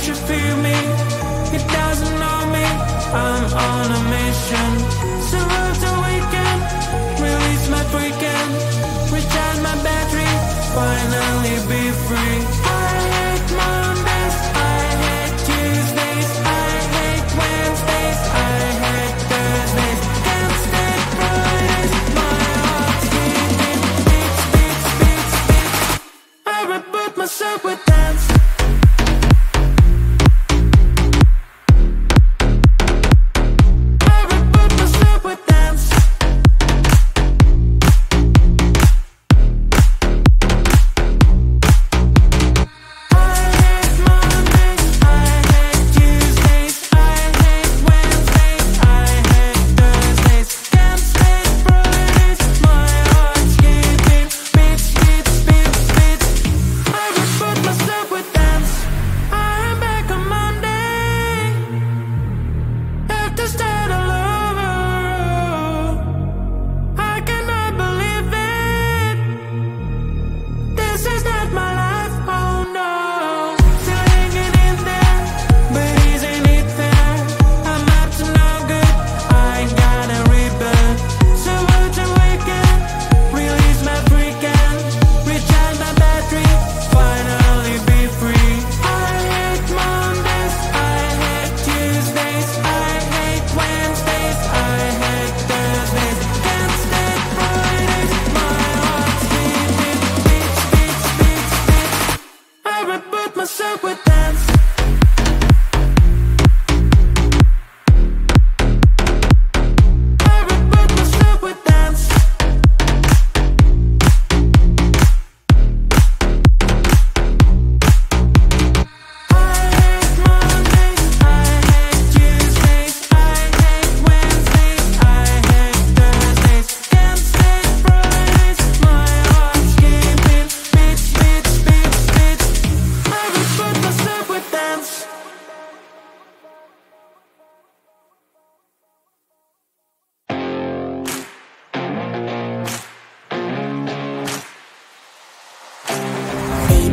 should feel me. It doesn't know me. I'm on a mission. So road to weekend, release my freaking, recharge my battery, finally be free. I hate Mondays, I hate Tuesdays, I hate Wednesdays, I hate Thursdays. Can't stand Fridays, my heart's beating, beats, beats, beats, beats. I reboot myself with dance.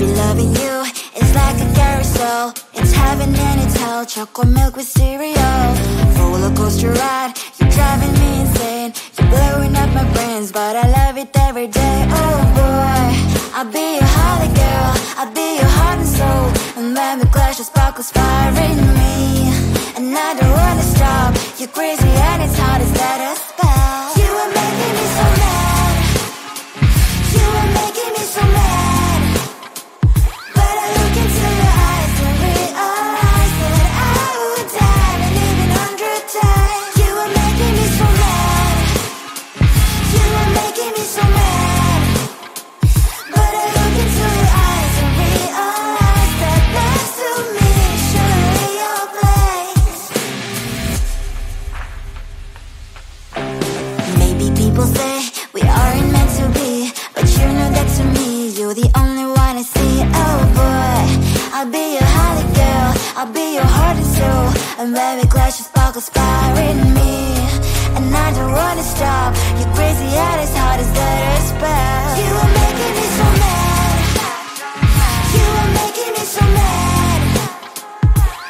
Loving you is like a carousel. It's heaven and it's hell. Chocolate milk with cereal. Roller coaster ride. You're driving me insane. You're blowing up my brains, but I love it every day. Oh boy, I'll be your holly girl. I'll be your heart and soul. And when we clash, the sparkles fire in me. And I don't wanna stop. You're crazy and it's hard as that a spell. You are making me so mad. You are making me so mad. People say we aren't meant to be, but you know that to me, you're the only one I see. Oh boy, I'll be your holly girl. I'll be your heart and soul. And when we clash, the sparkles fire in me. And I don't wanna stop. You're crazy and as hard as that a spell. You are making me so mad. You are making me so mad.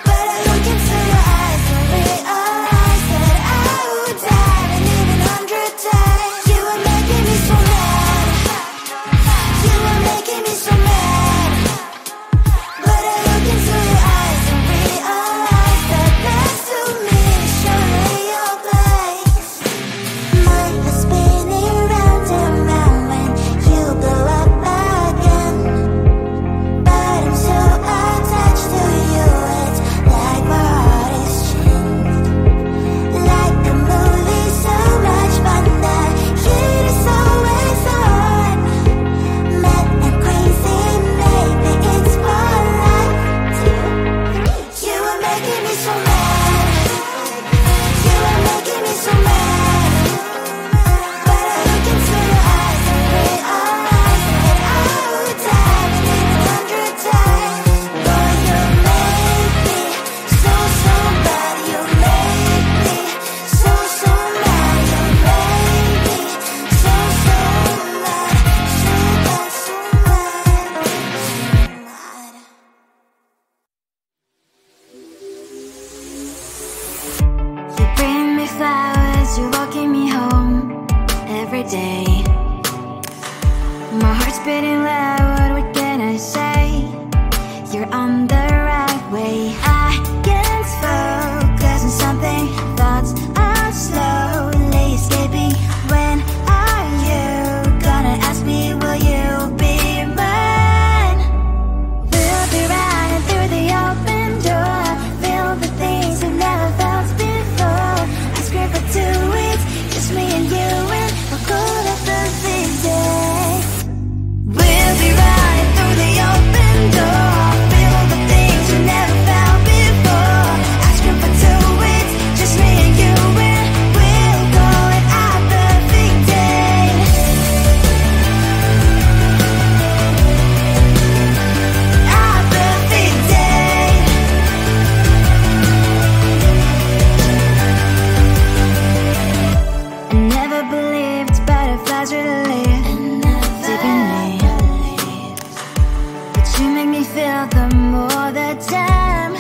But I look into your eyes and realize that I would die and even 100 times. You are making me so mad. You are making me so mad. But I look into your eyes and realize that next to me is surely your place. Mind is spinning round and round when you blow up. spitting loud, what can I say? You're on the right way. I can't focus on something, thoughts are slowly escaping. When are you gonna ask me, will you be mine? We'll be running through the open door, filled with things we've never felt before. I scream for 2 weeks, just me and you, and we'll call it the big day. We'll be running through the open door, filled with things we've never felt before. I scream for 2 weeks, just me and you, and we'll call it our perfect day. Our perfect day. I never believed butterflies really live deep in me, but you make me feel them all the time.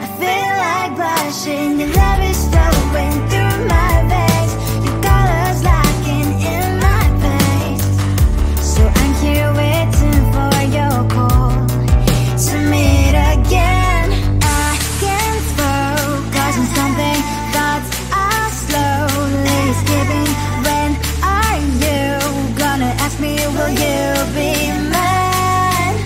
I feel like blushing, your love is flowing through my veins, your colors locking in my face. So I'm here waiting for your call to meet again. I can't focus on something, thoughts are slowly escaping. When are you gonna ask me, will you be mine?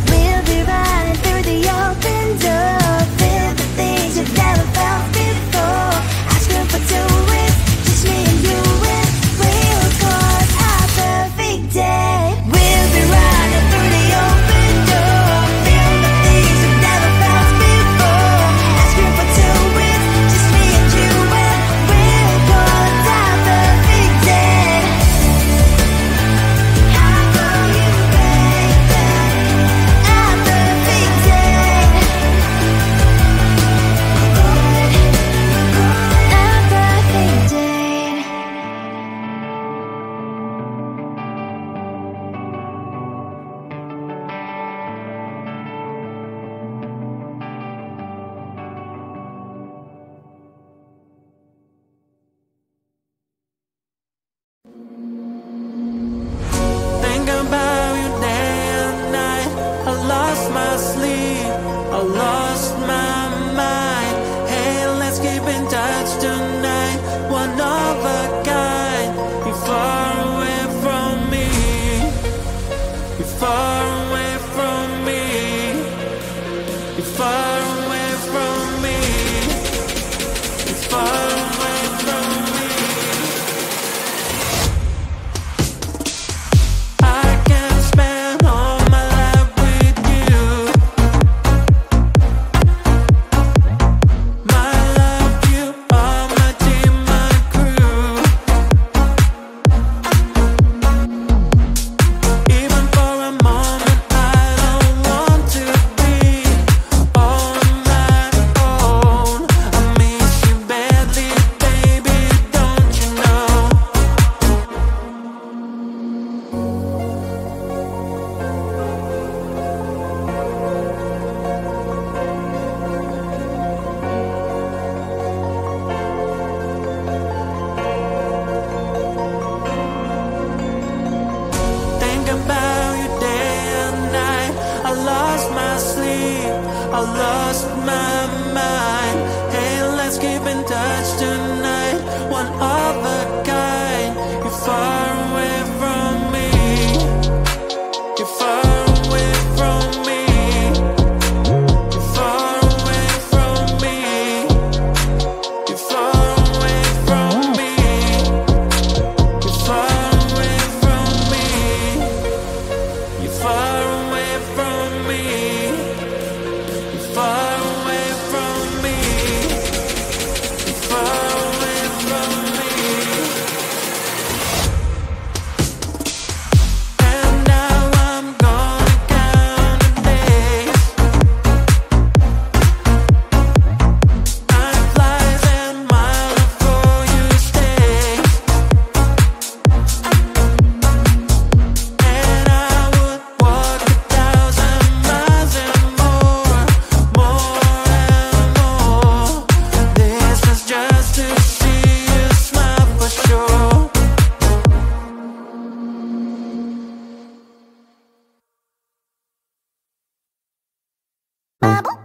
We'll be running through the open door, filled with things you've never felt before. I scream for 2 weeks, just me and you, and we'll call it our perfect day. We'll be running through the open door, filled with things you've never felt before. I scream for 2 weeks, just me and you, and we'll call it our perfect day. I call you baby, our perfect day. Our perfect day. Think about you day and night. I lost my sleep, I lost my mind. Hey, let's keep in touch tonight. One of a kind. You're far away from me. You're far away from me. You're far away from me. You're far away from me. I can spend all my life with you. My love, you are my team, my crew. Even for a moment, I don't want to be on my own. I miss you badly, baby, don't you know? Think about you day and night. I lost my sleep, I lost my mind. Hey, let's keep in touch tonight. One of a kind. You're far away from me. You're far away from me. You're far away from me. You're far away from me. You're far away from me. You're far away from me. You're far away from me. You're far away.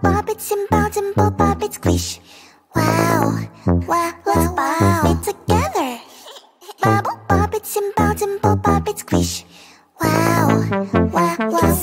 bop it, simple, dimple, pop it, squish. Wow, wow, let's pop it together. Bubble, pop it, simple, dimple, pop it, squish. Wow, wow, let's